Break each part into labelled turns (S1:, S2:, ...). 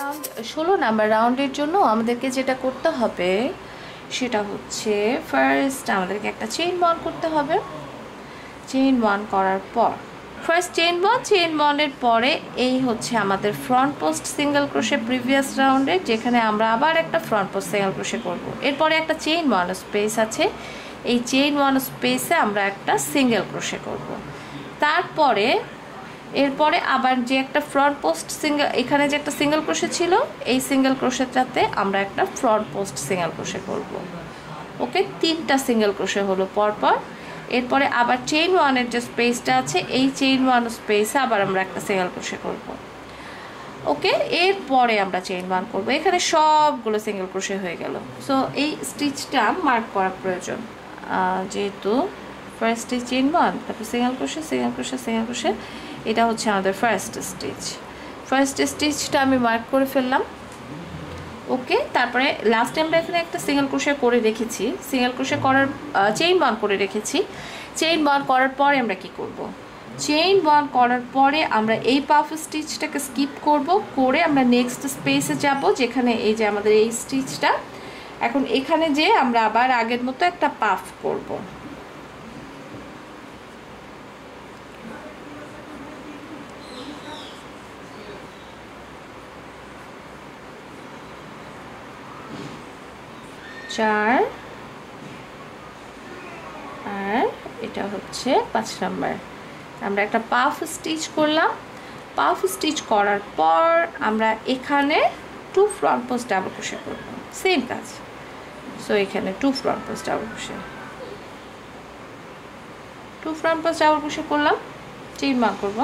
S1: Round 16 number রাউন্ডের জন্য আমাদেরকে যেটা করতে হবে সেটা হচ্ছে ফার্স্ট আমাদেরকে একটা চেইন বন্ড করতে হবে। চেইন বন্ড করার পর ফার্স্ট চেইন বন্ডের পরে এই হচ্ছে আমাদের front post single crochet previous রাউন্ডে, যেখানে আমরা আবার একটা ফ্রন্ট পোস্ট সিঙ্গেল ক্রোশে করব। এরপরে একটা চেইন ওয়ান স্পেস আছে, এই চেইন ওয়ান স্পেসে আমরা একটা সিঙ্গেল ক্রোশে করব। তারপরে এরপরে আবার যে একটা ফ্রন্ট পোস্ট সিঙ্গেল, এখানে যে একটা সিঙ্গেল ক্রোশে ছিল এই সিঙ্গেল ক্রোশেটাতে আমরা একটা ফ্রন্ট পোস্ট সিঙ্গেল ক্রোশে করব। ওকে, 3টা সিঙ্গেল ক্রোশে হলো পরপর। এরপরে আবার চেইন ওয়ানের যে স্পেসটা আছে এই চেইন ওয়ান স্পেসে আবার আমরা একটা সিঙ্গেল ক্রোশে করব। ওকে, এরপরে আমরা চেইন ওয়ান করব। এখানে সবগুলো সিঙ্গেল ক্রোশে হয়ে গেল। সো এই স্টিচটা মার্ক করা প্রয়োজন, যেহেতু ফার্স্টে চেইন ওয়ান, তারপর single crochet single crochet single crochet, এটা হচ্ছে আমাদের ফার্স্ট স্টিচ। ফার্স্ট স্টিচটা আমি মার্ক করে ফেললাম। ওকে, তারপরে লাস্ট আমরা এখানে একটা সিঙ্গেল ক্রোশে করে রেখেছি, সিঙ্গেল ক্রোশে করার চেইন বন্ড করে রেখেছি। চেইন বন্ড করার পরে আমরা কি করব, চেইন বন্ড করার পরে আমরা এই পাফ স্টিচটাকে স্কিপ করব, করে আমরা নেক্সট স্পেসে যাব, যেখানে এই যে আমাদের এই স্টিচটা। এখন এখানে যে আমরা আবার আগের মতো একটা পাফ করব। চার, আর এটা হচ্ছে 5 নাম্বার। আমরা একটা পাফ স্টিচ করলাম। পাফ স্টিচ করার পর আমরা এখানে 2 ফ্রন্ট পোস্ট ডাবল ক্রোশে করব, সেম কাজ। সো এখানে 2 front post double crochet, 2 front post double crochet করলাম। চেইন ওয়ান করব,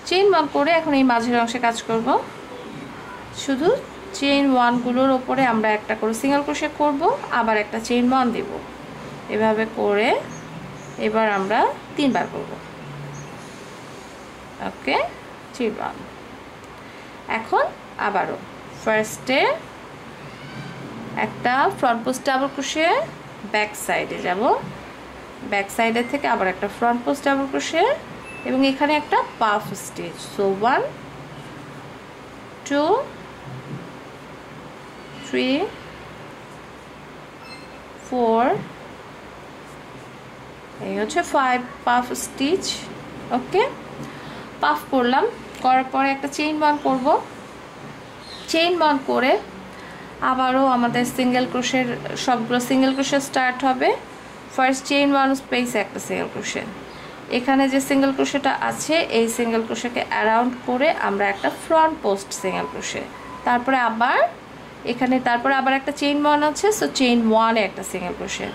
S1: চেইন ওয়ান করে এখন এই মাঝের অংশে কাজ করব। শুধু চেইন ওয়ানগুলোর ওপরে আমরা একটা করে সিঙ্গেল ক্রোশে করব, আবার একটা চেইন ওয়ান দেব, এভাবে করে এবার আমরা 3 বার করব। ওকে, চেইন ওয়ান। এখন আবারও ফার্স্টে একটা front post double crochet, back সাইডে যাব, ব্যাক সাইডের থেকে আবার একটা ফ্রন্ট পোস্ট ডাবল ক্রোশে, এবং এখানে একটা পাফ স্টিচ। সো 1 2 3 4, এই হচ্ছে 5 পাফ স্টিচ। ওকে, পাফ করলাম, করার পরে একটা চেইন বন্ড করব। চেইন বন্ড করে আবারও আমাদের সিঙ্গেল ক্রোশের সবগুলো সিঙ্গেল ক্রোশে স্টার্ট হবে। ফার্স্ট চেইন ওয়ান স্পেসে একটা সিঙ্গেল ক্রোশে, এখানে যে সিঙ্গেল ক্রোশেটা আছে এই সিঙ্গেল ক্রোশেকে অ্যারাউন্ড করে আমরা একটা ফ্রন্ট পোস্ট সিঙ্গেল ক্রোশে, তারপরে আবার এখানে তারপরে আবার একটা চেইন ওয়ান আছে। সো চেইন ওয়ানে একটা single crochet,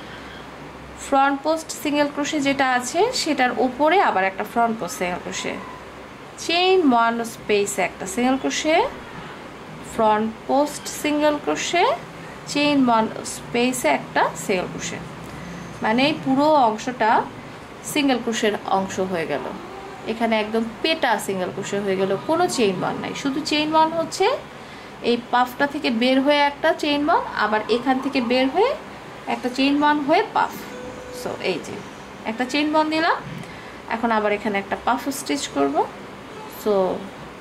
S1: front post single crochet যেটা আছে সেটার উপরে আবার একটা front post single crochet, chain one স্পেসে একটা single crochet, front post single crochet, chain one স্পেসে একটা সিঙ্গেল ক্রোশে। মানে এই পুরো অংশটা সিঙ্গেল ক্রোশের অংশ হয়ে গেল। এখানে একদম পেটা সিঙ্গেল ক্রোশে হয়ে গেল, কোনো চেইন ওয়ান নাই, শুধু চেইন ওয়ান হচ্ছে এই পাফটা থেকে বের হয়ে একটা চেইন ওয়ান, আবার এখান থেকে বের হয়ে একটা চেইন ওয়ান হয়ে পাফ। সো এই যে একটা চেইন ওয়ান দিলাম, এখন আবার এখানে একটা পাফ স্টিচ করব। সো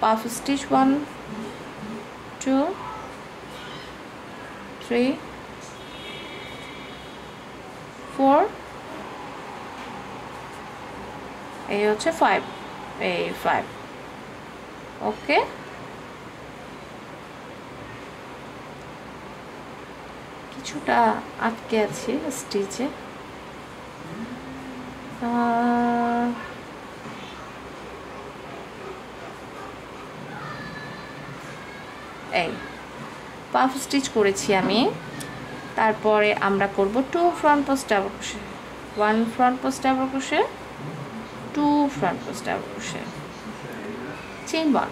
S1: পাফ স্টিচ 1 2 3 4, এই হচ্ছে 5, এই 5। ওকে, কিছুটা আটকে আছে স্টিচে, এই পাফ স্টিচ করেছি আমি। তারপরে আমরা করব 2 front post double crochet, 1 front post double crochet, 2 front post double crochet, chain one.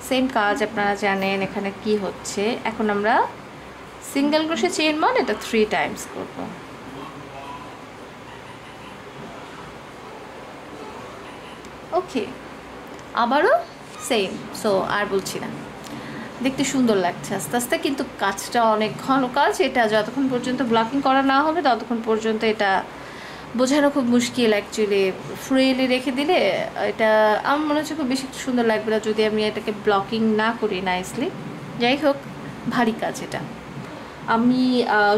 S1: Same কাজ আপনারা জানেন এখানে কি হচ্ছে। এখন আমরা সিঙ্গেল ক্রোশে চেইন ওয়ান, এটা 3 টাইমস করব। ওকে, আবারও সেম। সো আর বলছি না, দেখতে সুন্দর লাগছে আস্তে আস্তে, কিন্তু কাজটা অনেক ঘন কাজ। এটা যতক্ষণ পর্যন্ত ব্লকিং করা না হবে ততক্ষণ পর্যন্ত এটা বোঝানো খুব মুশকিল অ্যাকচুয়ালি। ফ্রিলি রেখে দিলে এটা আমার মনে হচ্ছে খুব বেশি সুন্দর লাগবে না যদি আমি এটাকে ব্লকিং না করি নাইসলি। যাই হোক, ভারী কাজ এটা। আমি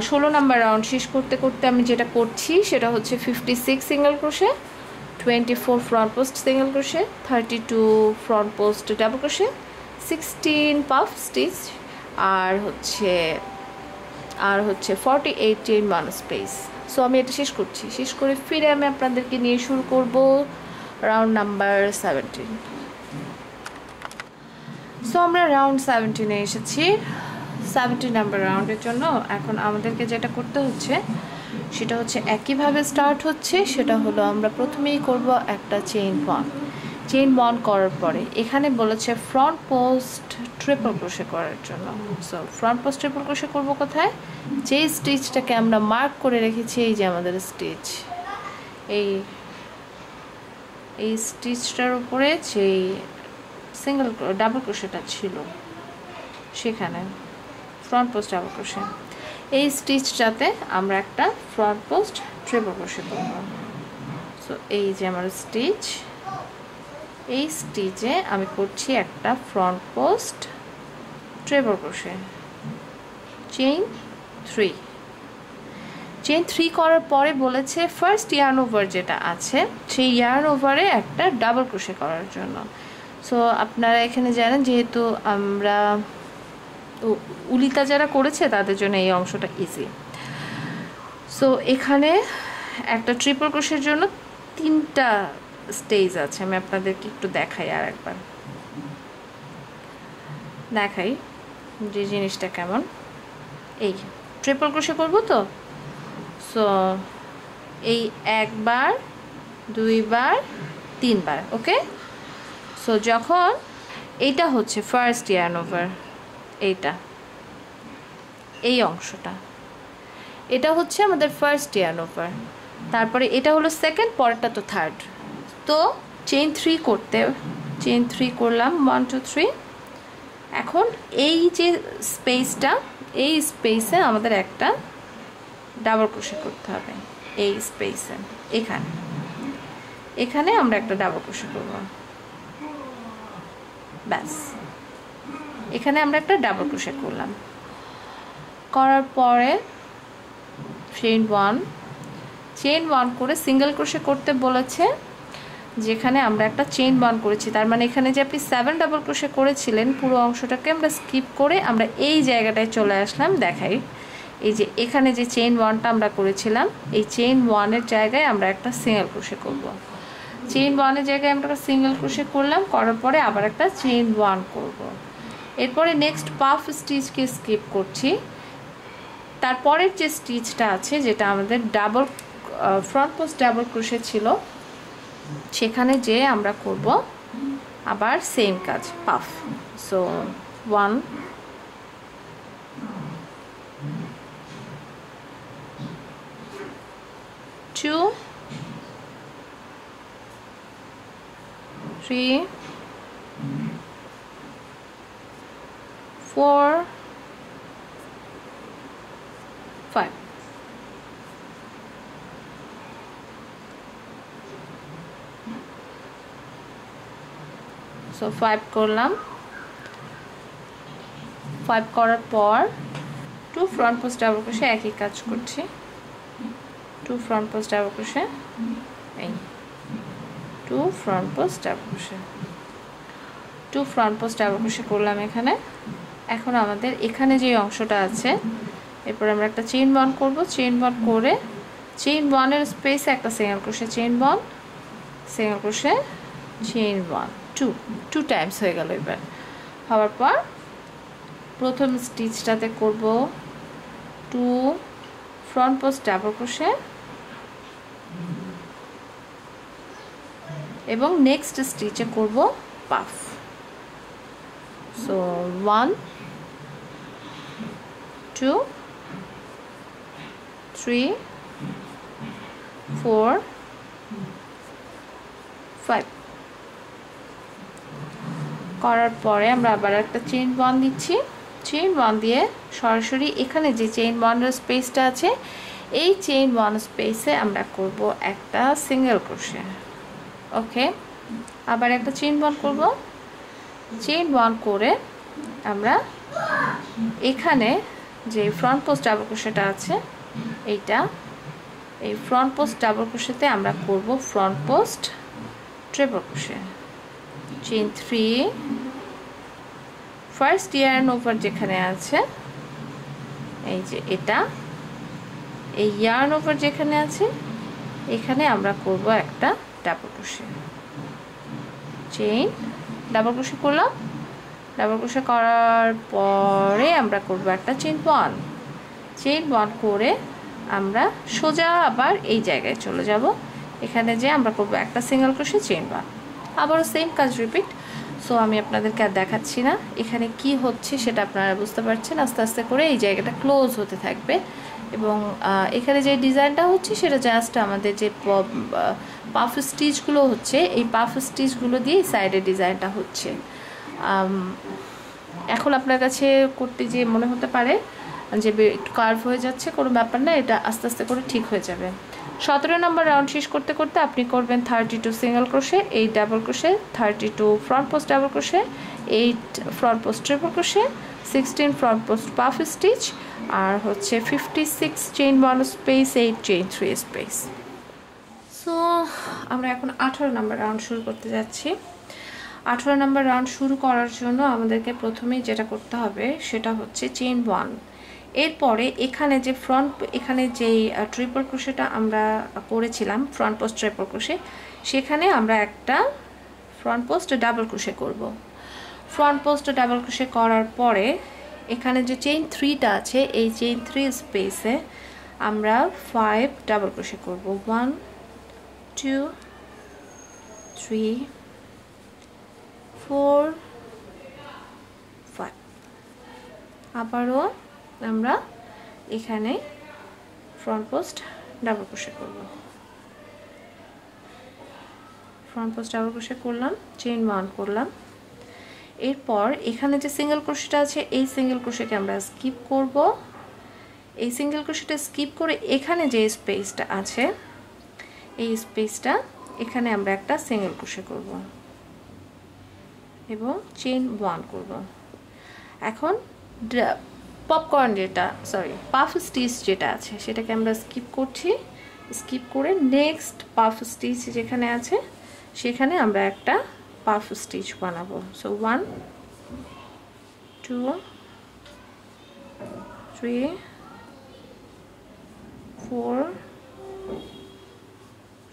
S1: 16 নাম্বার রাউন্ড শেষ করতে করতে আমি যেটা করছি সেটা হচ্ছে 56 single crochet, 24 front post single crochet, 32 front post double crochet, 16 puff stitch, আর হচ্ছে 48 চেইন ওয়ান স্পেস। সো আমি এটা শেষ করছি। শেষ করে ফিরে আমি আপনাদেরকে নিয়ে শুরু করব রাউন্ড নাম্বার 17। সো আমরা রাউন্ড 17-এ এসেছি। 17 নাম্বার রাউন্ডের জন্য এখন আমাদেরকে যেটা করতে হচ্ছে সেটা হচ্ছে একইভাবে স্টার্ট হচ্ছে। সেটা হলো আমরা প্রথমেই করব একটা চেইন ওয়ান করার পরে এখানে বলেছে ফ্রন্ট পোস্ট ট্রিপল ক্রোশে করার জন্য। So front post triple crochet করবো কোথায়? যেই স্টিচটাকে আমরা মার্ক করে রেখেছি, এই যে আমাদের স্টিচ, এই স্টিচটার উপরে যেই ডাবল ক্রোশেটা ছিল সেখানে ফ্রন্ট পোস্ট ডাবল ক্রোশে, এই স্টিচটাতে আমরা একটা ফ্রন্ট পোস্ট ট্রিপল ক্রোশে করব। সো এই যে আমার স্টিচ, এই স্টিচে আমি করছি একটা front post triple crochet, chain 3 করার পরে বলেছে ফার্স্ট ইয়ার্ন ওভার যেটা আছে সেই ইয়ার্ন ওভারে একটা ডাবল ক্রোশে করার জন্য। সো আপনারা এখানে জানেন যেহেতু আমরা উলিতা যারা করেছে তাদের জন্য এই অংশটা ইজি। সো এখানে একটা ট্রিপল ক্রোশের জন্য 3টা স্টেজ আছে। আমি আপনাদেরকে একটু দেখাই, আর একবার দেখাই যে জিনিসটা কেমন। এই ট্রিপল ক্রোশে করব তো। সো এই 1 বার 2 বার 3 বার, ওকে। সো যখন এইটা হচ্ছে ফার্স্ট ইয়ার্ন ওভার, এই অংশটা, এটা হচ্ছে আমাদের ফার্স্ট ইয়ার্ন ওভার, তারপরে এটা হলো সেকেন্ড, পরেরটা তো থার্ড। তো চেইন 3 করলাম 1 2 3। এখন এই যে স্পেসটা, এই স্পেসে আমাদের একটা ডাবল ক্রোশে করতে হবে। এই স্পেসে এখানে আমরা একটা ডাবল ক্রোশে করব, ব্যাস। এখানে আমরা একটা ডাবল ক্রোশে করলাম, করার পরে চেইন 1 করে সিঙ্গেল ক্রোশে করতে বলেছে, যেখানে আমরা একটা চেইন 1 করেছি। তার মানে এখানে যে আপনি 7 ডাবল ক্রোশে করেছিলেন পুরো অংশটাকে আমরা স্কিপ করে আমরা এই জায়গাটায় চলে আসলাম। দেখাই, এই যে এখানে যে চেইন 1টা আমরা করেছিলাম, এই চেইন 1-এর জায়গায় আমরা একটা সিঙ্গেল ক্রোশে করব। চেইন 1-এর জায়গায় আমরা একটা সিঙ্গেল ক্রোশে করলাম, করার পরে আবার একটা চেইন 1 করব। এরপরে নেক্সট পাফ স্টিচকে স্কিপ করছি। তারপরের যে স্টিচটা আছে যেটা আমাদের double front post double crochet ছিল, সেখানে যে আমরা করব আবার সেম কাজ, পাফ। সো 1 2 3 4 5। সো 5 করলাম। 5 করার পর 2 ফ্রন্ট পোস্ট ডাবল ক্রোশে একই কাজ করছি, 2 ফ্রন্ট পোস্ট ডাবল ক্রোশে, এই 2 front post double crochet, 2 front post double crochet করলাম এখানে। এখন আমাদের এখানে যে অংশটা আছে, এরপর আমরা একটা চেইন 1 করব। চেইন 1 করে চেইন 1-এর স্পেসে একটা single crochet, chain 1 single crochet, chain 1 2 Times হয়ে গেল। এবার হওয়ার পর প্রথম স্টিচটাতে করব 2 ফ্রন্ট পোস্ট ডাবল ক্রোশে এবং নেক্সট স্টিচে করব পাফ। সো 1 2 3 4 5 করার পরে আমরা আবার একটা চেইন 1 দিচ্ছি। চেইন 1 দিয়ে সরাসরি এখানে যে চেইন 1-এর স্পেসটা আছে এই চেইন 1 স্পেসে আমরা করব একটা সিঙ্গেল ক্রোশে। ওকে, আবার একটা চেইন 1 করব। চেইন 1 করে আমরা এখানে যে ফ্রন্ট পোস্ট ডাবল ক্রোশেটা আছে এইটা, এই ফ্রন্ট পোস্ট ডাবল ক্রোশেতে আমরা করব front post triple crochet. Chain 3, first yarn over যেখানে আছে এই যে এটা, এই ইয়ার্ন ওভার যেখানে আছে এখানে আমরা করব একটা double crochet. Chain double crochet করলাম। ডাবল ক্রোশে করার পরে আমরা করব একটা চেইন 1। চেইন 1 করে আমরা সোজা আবার এই জায়গায় চলে যাব। এখানে যে আমরা করব একটা সিঙ্গেল ক্রোশে, চেইন 1, আবারও সেম কাজ রিপিট। সো আমি আপনাদেরকে আর দেখাচ্ছি না, এখানে কি হচ্ছে সেটা আপনারা বুঝতে পারছেন। আস্তে আস্তে করে এই জায়গাটা ক্লোজ হতে থাকবে এবং এখানে যে ডিজাইনটা হচ্ছে সেটা জাস্ট আমাদের যে পাফ স্টিচগুলো হচ্ছে এই পাফ স্টিচগুলো দিয়ে সাইডের ডিজাইনটা হচ্ছে। এখন আপনার কাছে করতে যে মনে হতে পারে যে একটু কার্ভ হয়ে যাচ্ছে, কোনো ব্যাপার না, এটা আস্তে আস্তে করে ঠিক হয়ে যাবে। 17 নম্বর রাউন্ড শেষ করতে করতে আপনি করবেন 32 single crochet, 8 double crochet, 32 front post double crochet, 8 front post triple crochet, 16 front post puff stitch, আর হচ্ছে 56 chain 1 space, 8 chain 3 space. So আমরা এখন 18 নম্বর রাউন্ড শুরু করতে যাচ্ছি। 18 নম্বর রাউন্ড শুরু করার জন্য আমাদেরকে প্রথমেই যেটা করতে হবে সেটা হচ্ছে চেইন 1। এরপরে এখানে যে এখানে যেই ট্রিপল ক্রোশেটা আমরা করেছিলাম ফ্রন্ট পোস্ট ট্রিপল ক্রোশে, সেখানে আমরা একটা ফ্রন্ট পোস্ট ডাবল ক্রোশে করব। ফ্রন্ট পোস্ট ডাবল ক্রোশে করার পরে এখানে যে চেইন 3টা আছে এই চেইন 3 স্পেসে আমরা 5 ডাবল ক্রোশে করব। 1 2 3 4 5। আবারও আমরা এখানে ফ্রন্ট পোস্ট ডাবল ক্রোশে করব। ফ্রন্ট পোস্ট ডাবল ক্রোশে করলাম, চেইন 1 করলাম। এরপর এখানে যে সিঙ্গেল ক্রোশেটা আছে এই সিঙ্গেল ক্রোশেকে আমরা স্কিপ করব। এই সিঙ্গেল ক্রোশেটা স্কিপ করে এখানে যে স্পেসটা আছে এই স্পেসটা এখানে আমরা একটা সিঙ্গেল ক্রোশে করব এবং চেইন 1 করব। এখন পপকর্ন যেটা পাফ স্টিচ যেটা আছে সেটাকে আমরা স্কিপ করছি। স্কিপ করে নেক্সট পাফ স্টিচ যেখানে আছে সেখানে আমরা একটা পাফ স্টিচ বানাবো। সো 1 2 3 4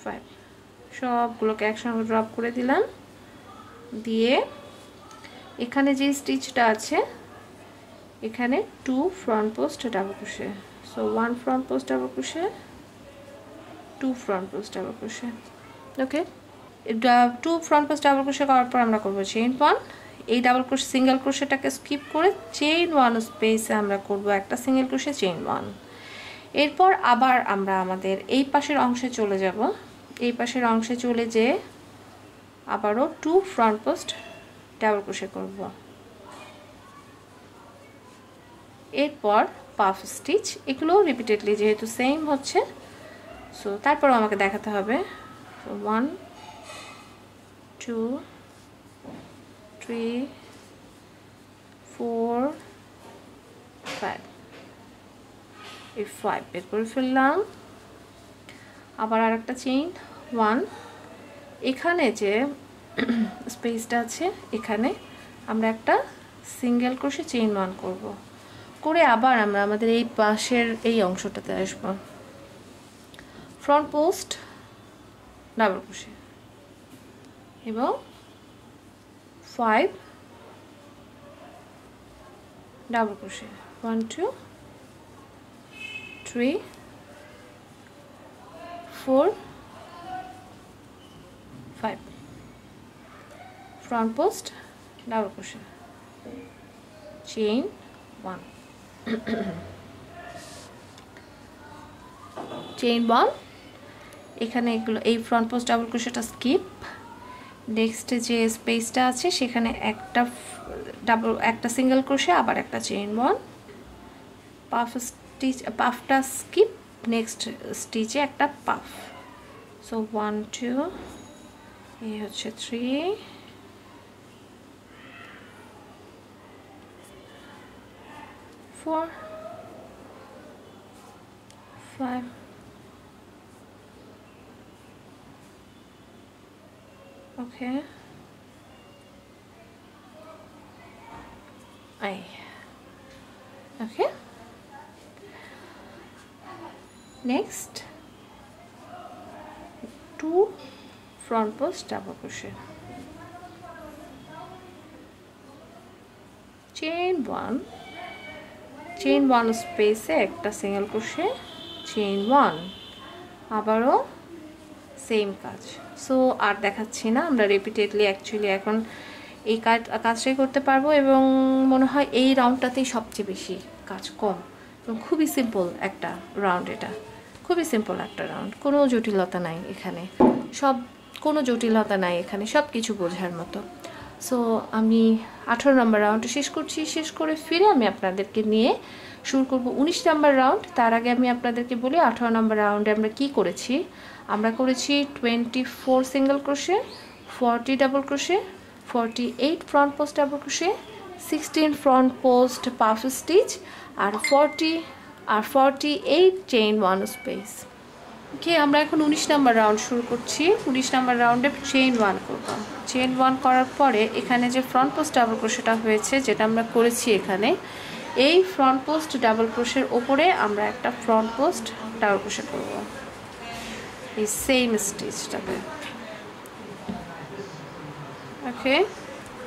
S1: 5 সবগুলোকে একসঙ্গে ড্রপ করে দিলাম। দিয়ে এখানে যে স্টিচটা আছে এখানে 2 front post double crochet. So 1 front post double crochet, 2 front post double crochet. Okay, 2 front post double crochet করার পর আমরা করব চেইন 1। এই ডাবল ক্রোশে সিঙ্গেল ক্রোশেটাকে স্কিপ করে চেইন 1 স্পেসে আমরা করব একটা সিঙ্গেল ক্রোশে, চেইন 1। এরপর আবার আমরা আমাদের এই পাশের অংশে চলে যাব। এই পাশের অংশে চলে যেয়ে আবারও 2 ফ্রন্ট পোস্ট ডাবল ক্রোশে করব। এরপর পাফ স্টিচ, এগুলো রিপিটেডলি যেহেতু সেম হচ্ছে সো তারপরও আমাকে দেখাতে হবে। 1 2 3 4 5, এই 5 বের করে ফেললাম। আবার আর একটা চেইন 1। এখানে যে স্পেসটা আছে এখানে আমরা একটা সিঙ্গেল ক্রোশে চেইন 1 করব। করে আবার আমরা আমাদের এই পাশের এই অংশটাতে আসব। ফ্রন্ট পোস্ট ডাবল ক্রোশে এবং 5 double crochet. 1 2 3 4 5 front post double crochet, chain 1, chain 1। এখানে এগুলো এই ফ্রন্ট পোস্ট ডাবল ক্রোশেটা স্কিপ। নেক্সট যে স্পেসটা আছে সেখানে একটা সিঙ্গেল ক্রোশে, আবার একটা চেইন 1, পাফ স্টিচ, পাফটা স্কিপ, নেক্সট স্টিচে একটা পাফ। সো 1 2 এই হচ্ছে 3 4 5 ওকে okay next 2 front post double crochet, chain 1 space এ একটা সিঙ্গেল crochet, chain 1 আবারও সেম কাজ। সো আর দেখাচ্ছি না, আমরা রিপিটেডলি অ্যাকচুয়ালি এখন এই কাজটাই করতে পারবো এবং মনে হয় এই রাউন্ডটাতেই সবচেয়ে বেশি কাজ কম এবং খুবই সিম্পল একটা রাউন্ড। এটা খুবই সিম্পল একটা রাউন্ড, কোনো জটিলতা নাই এখানে, কোনো জটিলতা নাই এখানে, সব কিছু বোঝার মতো। সো আমি 18 নম্বর রাউন্ডটা শেষ করছি। শেষ করে ফিরে আমি আপনাদেরকে নিয়ে শুরু করব 19 নম্বর রাউন্ড। তার আগে আমি আপনাদেরকে বলি 18 নম্বর রাউন্ডে আমরা কি করেছি। আমরা করেছি 24 single crochet, 40 double crochet, 48 front post double crochet, 16 front post puff stitch আর 48 চেইন 1 স্পেস। ওকে, আমরা এখন 19 নাম্বার রাউন্ড শুরু করছি। 19 নাম্বার রাউন্ডে চেইন 1 করব। চেইন 1 করার পরে এখানে যে ফ্রন্ট পোস্ট ডাবল ক্রোশেটা হয়েছে, যেটা আমরা করেছি এখানে, এই ফ্রন্ট পোস্ট ডাবল ক্রোশের ওপরে আমরা একটা ফ্রন্ট পোস্ট ডাবল ক্রোশে করব এই সেম স্টিচটাতে। ওকে,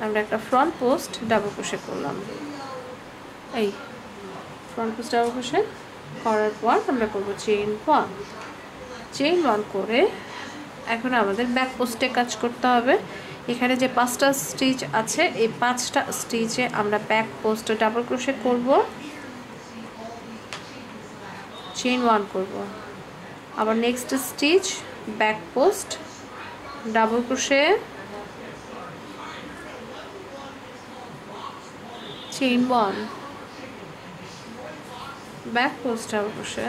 S1: আমরা একটা ফ্রন্ট পোস্ট ডাবল ক্রোশে করলাম। এই ফ্রন্ট পোস্ট ডাবল ক্রোশে করার পর আমরা করব চেইন 1। চেইন 1 করে এখন আমাদের ব্যাক পোস্টে কাজ করতে হবে। এখানে যে 5টা স্টিচ আছে, এই 5টা স্টিচে আমরা ব্যাক পোস্ট ডাবল ক্রোশে করব, চেইন 1 করব, আবার next stitch back post double crochet, chain 1, back post double crochet,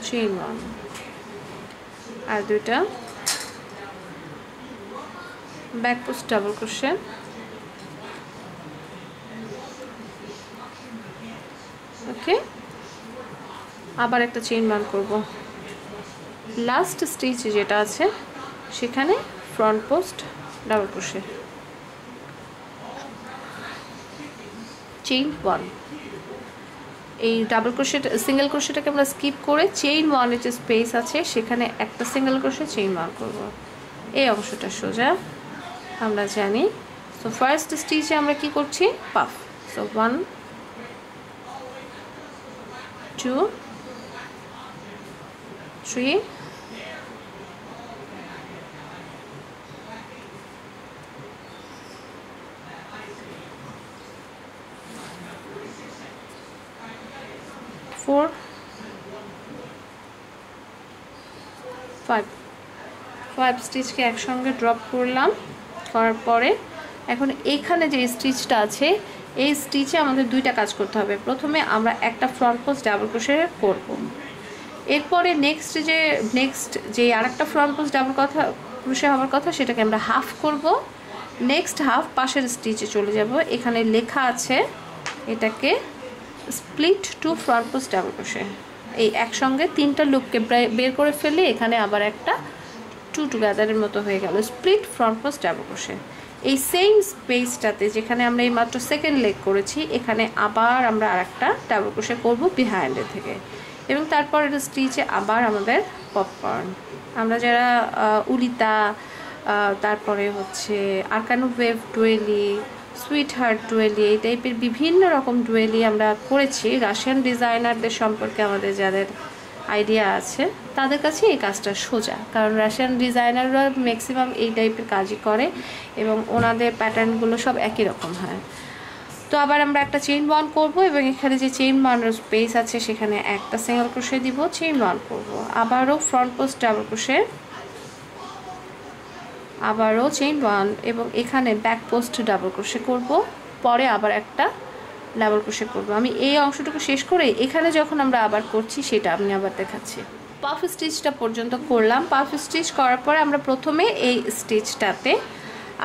S1: chain 1, আর দুইটা ব্যাক পোস্ট ডাবল ক্রোশে, ওকে, আবার একটা চেইন 1 করব। লাস্ট স্টিচ যেটা আছে সেখানে front post double crochet, chain 1। এই ডাবল ক্রোশেট সিঙ্গেল ক্রোশেটাকে আমরা স্কিপ করে চেইন 1 এর যে স্পেস আছে সেখানে একটা সিঙ্গেল ক্রোশে চেইন 1 করব। এই অংশটা সোজা আমরা জানি। সো ফার্স্ট স্টিচে আমরা কি করছি, পাফ। সো 1 2 3 4 5 স্টিচকে একসঙ্গে ড্রপ করলাম। করার পরে এখন এখানে যে স্টিচটা আছে, এই স্টিচে আমাদের দুইটা কাজ করতে হবে। প্রথমে আমরা একটা ফ্রন্ট পোস্ট ডাবল ক্রোশে করব, এরপরে নেক্সট যে আরেকটা ফ্রন্ট পোস্ট ডাবল ক্রোশে হওয়ার কথা সেটাকে আমরা হাফ করব। নেক্সট হাফ পাশের স্টিচে চলে যাব। এখানে লেখা আছে এটাকে split two front post double crochet. এই একসঙ্গে 3টা লুপকে বের করে ফেলে এখানে আবার একটা 2 টুগেদারের মতো হয়ে গেল, split front post double crochet. এই সেম স্পেসটাতে যেখানে আমরা এই মাত্র সেকেন্ড লেগ করেছি, এখানে আবার আমরা আরেকটা ডাবল ক্রোশে করব বিহাইন্ডের থেকে, এবং তারপর এটা স্টিচে আবার আমাদের পপকর্ন। আমরা যারা উলিতা, তারপরে হচ্ছে আরকানু ওয়েভ ডুয়েলি, সুইট হার্ট ডুয়েলি, এই টাইপের বিভিন্ন রকম ডুয়েলি আমরা করেছি। রাশিয়ান ডিজাইনারদের সম্পর্কে আমাদের যাদের আইডিয়া আছে তাদের কাছে এই কাজটা সোজা, কারণ রাশিয়ান ডিজাইনাররা ম্যাক্সিমাম এই টাইপের কাজই করে এবং ওনাদের প্যাটার্নগুলো সব একই রকম হয়। তো আবার আমরা একটা চেইন 1 করব এবং এখানে যে চেইন 1 এর স্পেস আছে সেখানে একটা সিঙ্গেল ক্রোশে দিব, চেইন 1 করব, আবারও ফ্রন্ট পোস্ট ডাবল ক্রোশে, আবারও চেইন 1 এবং এখানে ব্যাক পোস্ট ডাবল ক্রোশে করব। পরে আবার একটা ডাবল ক্রোশে করব। আমি এই অংশটুকু শেষ করে এখানে যখন আমরা আবার করছি সেটা আমি আবার দেখাচ্ছি। পাফ স্টিচটা পর্যন্ত করলাম। পাফ স্টিচ করার পরে আমরা প্রথমে এই স্টিচটাতে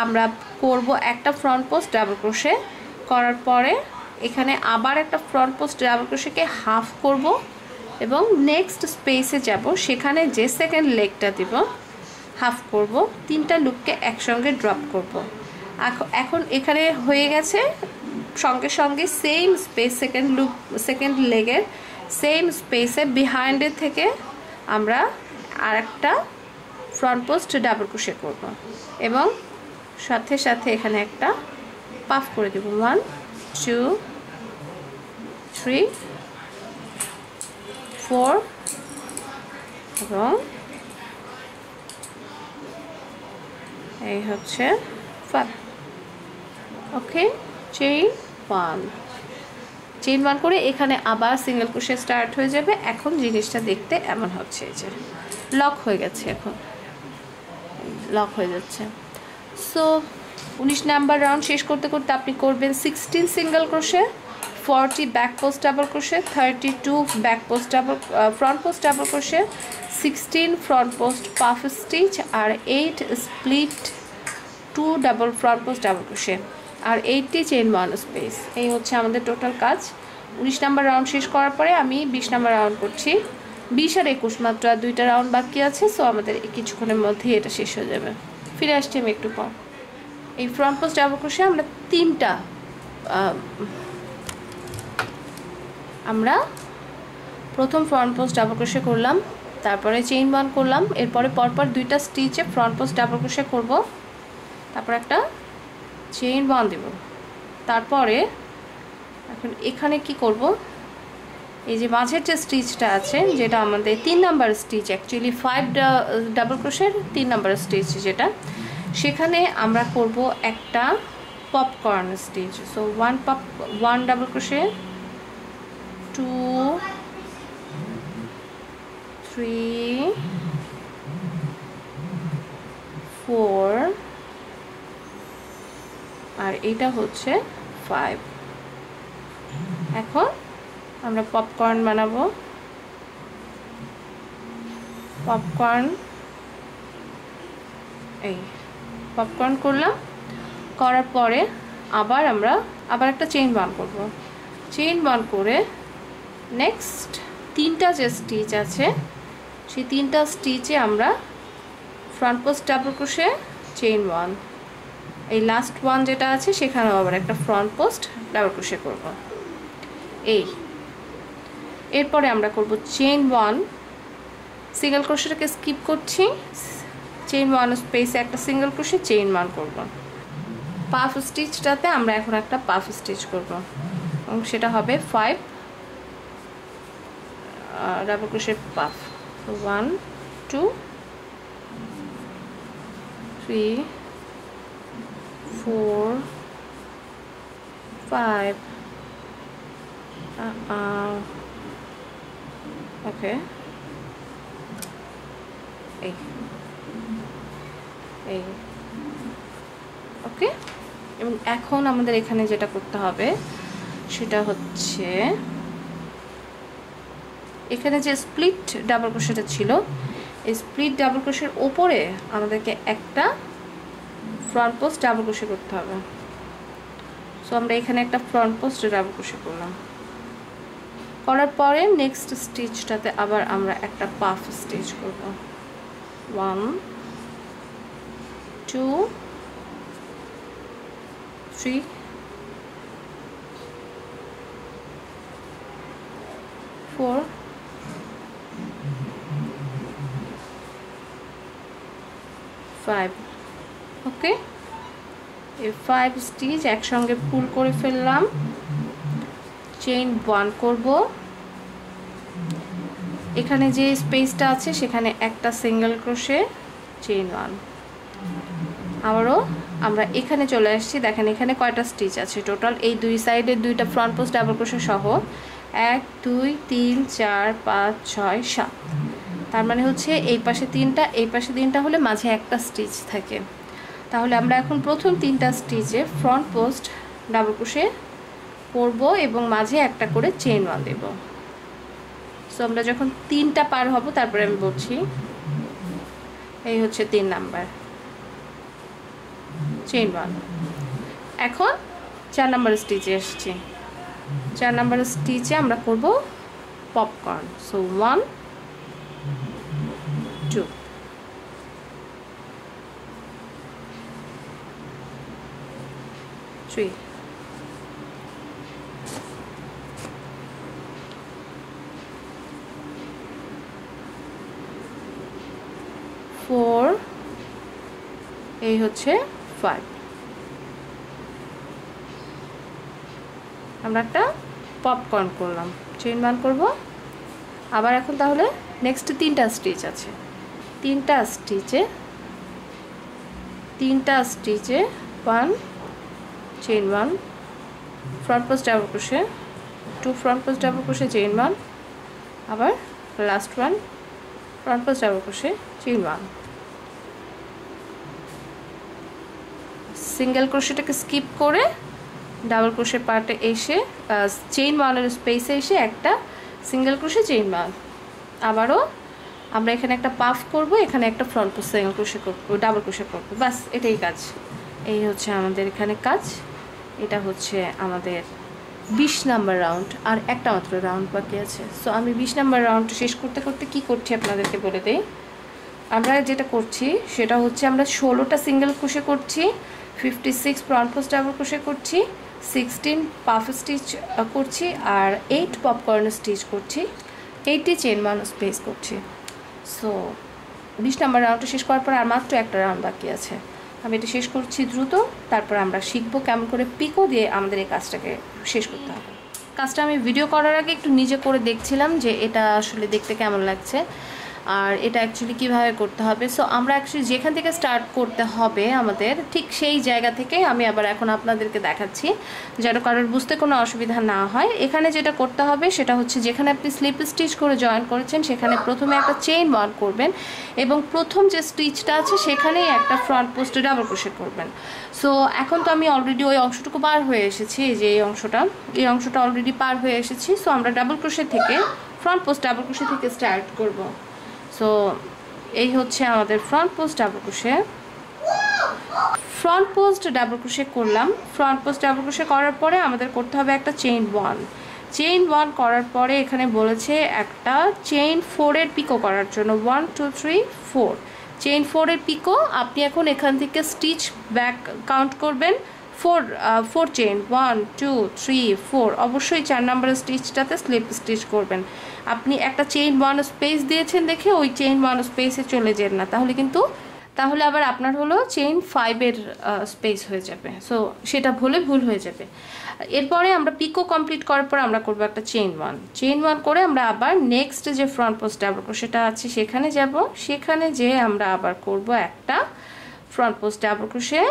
S1: আমরা করব একটা ফ্রন্ট পোস্ট ডাবল ক্রোশে, করার পরে এখানে আবার একটা ফ্রন্ট পোস্ট ডাবল ক্রোশেকে হাফ করব এবং নেক্সট স্পেসে যাব, সেখানে যে সেকেন্ড লেগটা দিব হাফ করব, তিনটা লুপকে একসঙ্গে ড্রপ করব। এখন এখানে হয়ে গেছে, সঙ্গে সঙ্গে সেম স্পেস সেকেন্ড লেগের সেম স্পেসে বিহাইন্ডের থেকে আমরা আরেকটা ফ্রন্ট পোস্ট ডাবল ক্রোশে করব এবং সাথে সাথে এখানে একটা পাফ করে দেব। 1 2 3 4 এবং এই হচ্ছে 5। ওকে, চেইন 1 করে এখানে আবার সিঙ্গেল ক্রোশে স্টার্ট হয়ে যাবে। এখন জিনিসটা দেখতে এমন হচ্ছে, এই যে লক হয়ে গেছে, এখন লক হয়ে যাচ্ছে। সো 19 নাম্বার রাউন্ড শেষ করতে করতে আপনি করবেন 16 single crochet, 40 back post double crochet, 32 back post front post double crochet, 16 front post puff stitch আর 8 split 2 double front post double crochet আর 80 চেইন 1 স্পেস। এই হচ্ছে আমাদের টোটাল কাজ। 19 নাম্বার রাউন্ড শেষ করার পরে আমি 20 নাম্বার রাউন্ড করছি। 20 আর 21 মাত্র আর 2টা রাউন্ড বাকি আছে। সো আমাদের কিছুক্ষণের মধ্যেই এটা শেষ হয়ে যাবে। ফিরে আসছি আমি একটু পর। এই ফ্রন্ট পোস্ট ডাবল ক্রোশে আমরা প্রথম ফ্রন্ট পোস্ট ডাবল ক্রোশে করলাম, তারপরে চেইন 1 করলাম, এরপরে পরপর 2টা স্টিচে ফ্রন্ট পোস্ট ডাবল ক্রোশে করব, তারপর একটা চেইন 1 দেব। তারপরে এখন এখানে কি করব, এই যে মাঝের যে স্টিচটা আছে যেটা আমাদের 3 নাম্বার স্টিচ, অ্যাকচুয়ালি 5 ডাবল ক্রোশের 3 নাম্বার স্টিচ যেটা, সেখানে আমরা করব একটা popcorn stitch. So 1 double crochet, 2 3 4 আর এটা হচ্ছে 5। এখন আমরা পপকর্ন বানাবো। পপকর্ন, এই পপকর্ন করলাম, করার পরে আবার একটা চেইন 1 করব। চেইন 1 করে নেক্সট 3টা যে স্টিচ আছে সেই 3টা স্টিচে আমরা front post double crochet, chain 1, এই লাস্ট 1 যেটা আছে সেখানেও আবার একটা ফ্রন্ট পোস্ট ডাবল ক্রোশে করব। এরপরে আমরা করব চেইন 1, সিঙ্গেল ক্রোশেটাকে স্কিপ করছি, চেইন 1 স্পেসে একটা সিঙ্গেল ক্রোশে চেইন 1 করব। পাফ স্টিচটাতে আমরা এখন একটা পাফ স্টিচ করব এবং সেটা হবে 5 ডাবল ক্রোশে পাফ। 1 2 3 4 5 ওকে, এই ওকে। এবং এখন আমাদের এখানে যেটা করতে হবে সেটা হচ্ছে এখানে যে স্প্লিট ডাবল ক্রোশেটা ছিল, এই স্প্লিট ডাবল ক্রোশের ওপরে আমাদেরকে একটা ফ্রন্ট পোস্ট ডাবল ক্রোশে করতে হবে। সো আমরা এখানে একটা ফ্রন্ট পোস্ট ডাবল ক্রোশে করলাম, করার পরে নেক্সট স্টিচটাতে আবার আমরা একটা পাফ স্টিচ করব। 1 2 3 4 5। ওকে, এই 5 স্টিচ একসঙ্গে পুল করে ফেললাম। চেইন 1 করব, এখানে যে স্পেসটা আছে সেখানে একটা সিঙ্গেল ক্রোশে, চেইন 1। আবারও আমরা এখানে চলে আসছি। দেখেন এখানে কয়টা স্টিচ আছে টোটাল, এই দুই সাইডে 2টা ফ্রন্ট পোস্ট ডাবল ক্রোশে সহ 1 2 3 4 5 6 7। তার মানে হচ্ছে এই পাশে 3টা, এই পাশে 3টা হলে মাঝে একটা স্টিচ থাকে। তাহলে আমরা এখন প্রথম 3টা স্টিচে ফ্রন্ট পোস্ট ডাবল ক্রোশে করব এবং মাঝে একটা করে চেইন 1 দেব। সো আমরা যখন 3টা পার হব তারপরে আমি বলছি। এই হচ্ছে 3 নাম্বার চেইন 1। এখন 4 নাম্বার স্টিচে আসছি। 4 নাম্বার স্টিচে আমরা করব পপকর্ন। সো 1 2 3 4 এই হচ্ছে 5। আমরা একটা পপকর্ন করলাম, চেইন 1 করব। আবার এখন তাহলে নেক্সট 3টা স্টিচ আছে। 3টা স্টিচে 1 chain 1, front post double crochet, 2 front post double crochet chain 1, আবার last 1 front post double crochet chain 1। Single ক্রোশেটাকে স্কিপ করে ডাবল ক্রোশে পার্টে এসে চেইন 1 এর স্পেসে এসে একটা সিঙ্গেল ক্রোশে চেইন 1। আবারও আমরা এখানে একটা পাফ করব, এখানে একটা ফ্রন্ট পোস্ট সিঙ্গেল ক্রোশে করব, ডাবল ক্রোশে করব, বাস এটাই কাজ। এই হচ্ছে আমাদের এখানে কাজ। এটা হচ্ছে আমাদের 20 নাম্বার রাউন্ড, আর একটা মাত্র রাউন্ড বাকি আছে। সো আমি 20 নাম্বার রাউন্ড শেষ করতে করতে কি করছি আপনাদেরকে বলে দেই। আমরা যেটা করছি সেটা হচ্ছে আমরা 16টা সিঙ্গেল ক্রোশে করছি, 56 ফ্রন্ট পোস্ট ডাবল ক্রোশে করছি, 16 পাফ স্টিচ করছি, আর 8 পপকর্ন স্টিচ করছি, 80 চেইন 1 স্পেস করছি। সো 20 নাম্বার রাউন্ডটা শেষ করার পর আর মাত্র একটা রাউন্ড বাকি আছে। আমি এটা শেষ করছি দ্রুত, তারপর আমরা শিখবো কেমন করে পিকো দিয়ে আমাদের এই কাজটাকে শেষ করতে হবে। কাজটা আমি ভিডিও করার আগে একটু নিজে করে দেখছিলাম যে এটা আসলে দেখতে কেমন লাগছে আর এটা অ্যাকচুয়ালি কীভাবে করতে হবে। সো আমরা অ্যাকচুয়ালি যেখান থেকে স্টার্ট করতে হবে আমাদের ঠিক সেই জায়গা থেকে আমি আবার এখন আপনাদেরকে দেখাচ্ছি যেন কারোর বুঝতে কোনো অসুবিধা না হয়। এখানে যেটা করতে হবে সেটা হচ্ছে যেখানে আপনি স্লিপ স্টিচ করে জয়েন করেছেন সেখানে প্রথমে একটা চেইন 1 করবেন এবং প্রথম যে স্টিচটা আছে সেখানেই একটা ফ্রন্ট পোস্টে ডাবল ক্রোশে করবেন। সো এখন তো আমি অলরেডি ওই অংশটুকু পার হয়ে এসেছি, যে এই অংশটা অলরেডি পার হয়ে এসেছি। সো আমরা ডাবল ক্রোশে থেকে ফ্রন্ট পোস্ট ডাবল ক্রোশে থেকে স্টার্ট করব। সো এই হচ্ছে আমাদের ফ্রন্ট পোস্ট ডাবল ক্রোশে করলাম। ফ্রন্ট পোস্ট ডাবল ক্রোশে করার পরে আমাদের করতে হবে একটা চেইন 1। চেইন 1 করার পরে এখানে বলেছে একটা চেইন 4 এর পিকো করার জন্য 1 2 3 4 চেইন 4 এর পিকো। আপনি এখন এখান থেকে স্টিচ ব্যাক কাউন্ট করবেন 4 চেইন 1 2 3 4। অবশ্যই 4 নাম্বার স্টিচটাতে স্লিপ স্টিচ করবেন। আপনি একটা চেইন 1 স্পেস দিয়েছেন দেখে ওই চেইন 1 স্পেসে চলে যান না, তাহলে আবার আপনার হলো চেইন 5 এর স্পেস হয়ে যাবে। সো সেটা ভুল হয়ে যাবে। এরপরে আমরা পিকো কমপ্লিট করার পর আমরা করব একটা চেইন 1 করে আমরা আবার নেক্সট যে ফ্রন্ট পোস্ট ডাবল ক্রোশেটা আছে সেখানে যাব। সেখানে যে আমরা আবার করব একটা front post double crochet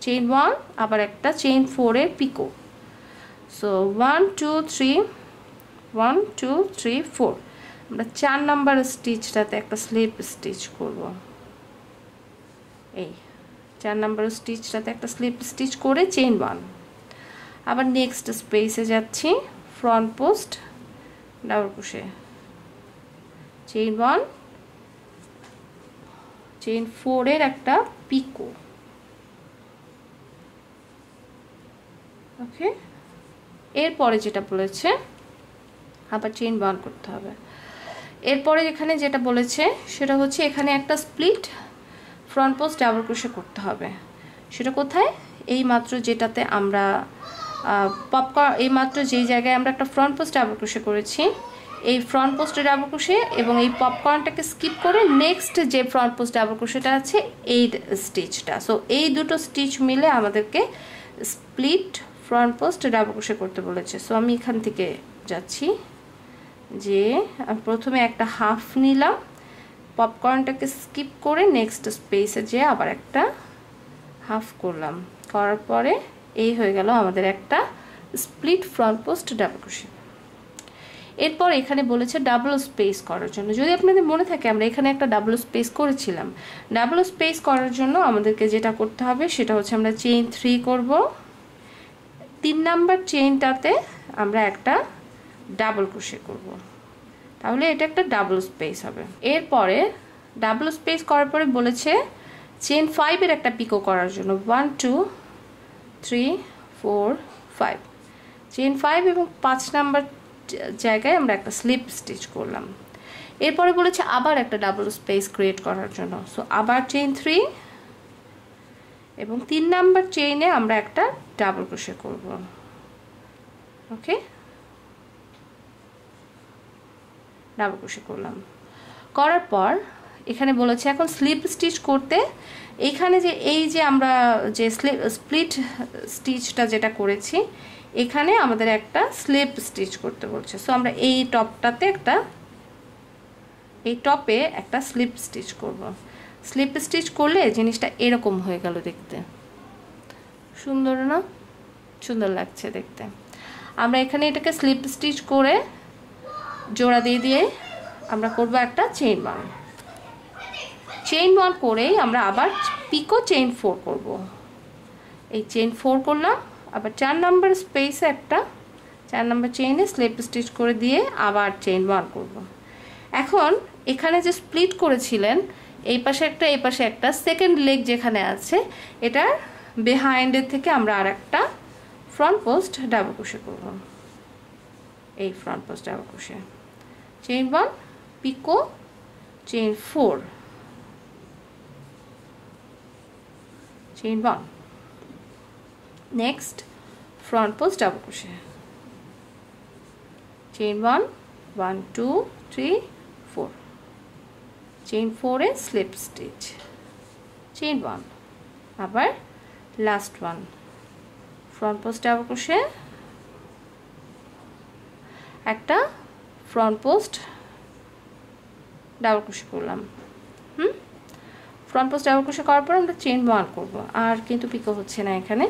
S1: chain 1, আবার একটা চেইন 4 এর পিকো। সো 1 2 3 1 2 3 4 আমরা 4 নাম্বার স্টিচটাতে একটা স্লিপ স্টিচ করব। এই 4 নাম্বার স্টিচটাতে একটা স্লিপ স্টিচ করে চেইন 1। আবার নেক্সট স্পেসে যাচ্ছি, front post double crochet chain 1 chain 4 এর একটা পিকো। ওকে, এরপরে যেটা বলেছে আবার চেইন 1 করতে হবে। এরপরে এখানে যেটা বলেছে সেটা হচ্ছে এখানে একটা split front post double crochet করতে হবে। সেটা কোথায়? এই মাত্র যেটাতে আমরা পপকর্ন, এই মাত্র যেই জায়গায় আমরা একটা ফ্রন্ট পোস্ট ডাবল ক্রোশে করেছি এই ফ্রন্ট পোস্ট ডাবল ক্রোশে এবং এই পপকর্নটাকে স্কিপ করে নেক্সট যে ফ্রন্ট পোস্ট ডাবল ক্রোশেটা আছে এই স্টিচটা। সো এই দুটো স্টিচ মিলে আমাদেরকে split front post double crochet করতে বলেছে। সো আমি এখান থেকে যাচ্ছি যে প্রথমে একটা হাফ নিলাম, পপকর্নটাকে স্কিপ করে নেক্সট স্পেসে যে আবার একটা হাফ করলাম, করার পরে এই হয়ে গেল আমাদের একটা split front post double crochet. এরপর এখানে বলেছে ডাবল স্পেস করার জন্য। যদি আপনাদের মনে থাকে আমরা এখানে একটা ডাবল স্পেস করেছিলাম। ডাবল স্পেস করার জন্য আমাদেরকে যেটা করতে হবে সেটা হচ্ছে আমরা চেইন 3 করব, 3 নাম্বার চেইনটাতে আমরা একটা ডাবল ক্রোশে করব, তাহলে এটা একটা ডাবল স্পেস হবে। এরপরে ডাবল স্পেস করার পরে বলেছে চেইন 5 এর একটা পিকো করার জন্য 1 2 3 4 5, চেইন 5 এবং 5 নাম্বার জায়গায় আমরা একটা স্লিপ স্টিচ করলাম। এরপরে বলেছে আবার একটা ডাবল স্পেস ক্রিয়েট করার জন্য, সো আবার চেইন 3 এবং 3 নাম্বার চেইনে আমরা একটা ডাবল ক্রোশে করব। ওকে, ডাবল ক্রোশে করলাম। করার পর এখানে বলেছে এখন স্লিপ স্টিচ করতে, এইখানে যে এই যে আমরা যে স্প্লিট স্টিচটা যেটা করেছি এখানে আমাদের একটা স্লিপ স্টিচ করতে বলছে। সো আমরা এই টপটাতে এই টপে একটা স্লিপ স্টিচ করব। স্লিপ স্টিচ করলে জিনিসটা এরকম হয়ে গেল দেখতে, সুন্দর না? সুন্দর লাগছে দেখতে। আমরা এখানে এটাকে স্লিপ স্টিচ করে জোড়া দিয়ে দিয়ে আমরা করব একটা চেইন 1। চেইন 1 করেই আমরা আবার পিকো চেইন 4 করব। এই চেইন 4 করলাম, আবার 4 নাম্বার স্পেসে একটা 4 নাম্বার চেইনে স্লিপ স্টিচ করে দিয়ে আবার চেইন 1 করব। এখন এখানে যে স্প্লিট করেছিলেন এই পাশে একটা এই পাশে একটা, সেকেন্ড লেগ যেখানে আছে এটার বিহাইন্ডের থেকে আমরা আর একটা ফ্রন্ট পোস্ট ডাবল ক্রোশে করব। এই front post double crochet, chain 1 picot chain 4, chain 1, next front post double crochet, chain 1 1 2 3 4, chain 4 এ স্লিপ স্টিচ, চেইন 1, আবার last one front post double crochet, একটা ফ্রন্ট পোস্ট ডাবল ক্রোশে করলাম। Front post double crochet করার পর আমরা chain 1 করব। আর কিন্তু পিকো হচ্ছে না এখানে,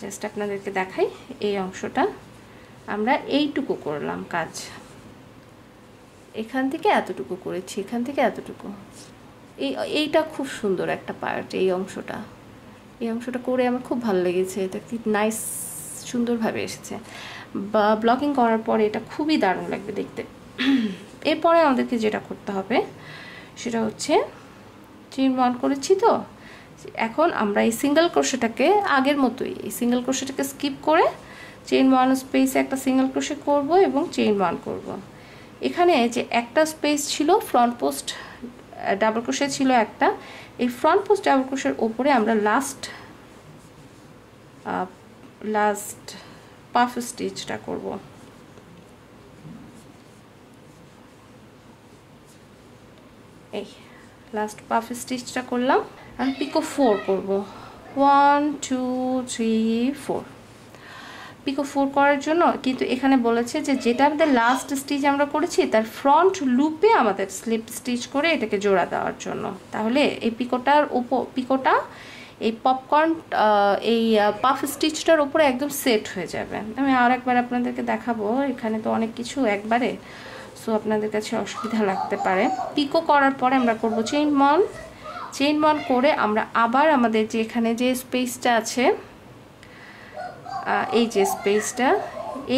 S1: জাস্ট আপনাদেরকে দেখাই। এই অংশটা আমরা এইটুকু করলাম কাজ, এখান থেকে এতটুকু করেছি, এখান থেকে এতটুকু। এইটা খুব সুন্দর একটা পার্ট। এই অংশটা করে আমার খুব ভালো লেগেছে, এটা কি নাইস, সুন্দরভাবে এসেছে। বা ব্লকিং করার পরে এটা খুবই দারুণ লাগবে দেখতে। এরপরে আমাদেরকে যেটা করতে হবে সেটা হচ্ছে চেইন 1 করেছি তো, এখন আমরা এই সিঙ্গেল ক্রোশেটাকে আগের মতোই এই সিঙ্গেল ক্রোশেটাকে স্কিপ করে চেইন 1 স্পেসে একটা সিঙ্গেল ক্রোশে করব এবং চেইন 1 করব। এখানে যে একটা স্পেস ছিল ফ্রন্ট পোস্ট ডাবল ক্রোশে ছিল একটা, এই ফ্রন্ট পোস্ট ডাবল ক্রোশের ওপরে আমরা লাস্ট পাফ স্টিচটা করব। এই লাস্ট পাফ স্টিচটা করলাম। আমি পিকো 4 করব, 1 2 3 4। পিকো 4 করার জন্য কিন্তু এখানে বলেছে যে যেটা আমাদের লাস্ট স্টিচ আমরা করেছি তার ফ্রন্ট লুপে আমাদের স্লিপ স্টিচ করে এটাকে জোড়া দেওয়ার জন্য, তাহলে এই পিকোটা এই পপকর্ন এই পাফ স্টিচটার উপরে একদম সেট হয়ে যাবে। আমি আর একবার আপনাদেরকে দেখাবো, এখানে তো অনেক কিছু একবারে, সো আপনাদের কাছে অসুবিধা লাগতে পারে। পিকো করার পরে আমরা করব চেইন 1 করে আমরা আবার আমাদের যে এখানে যে স্পেসটা আছে এই যে স্পেসটা,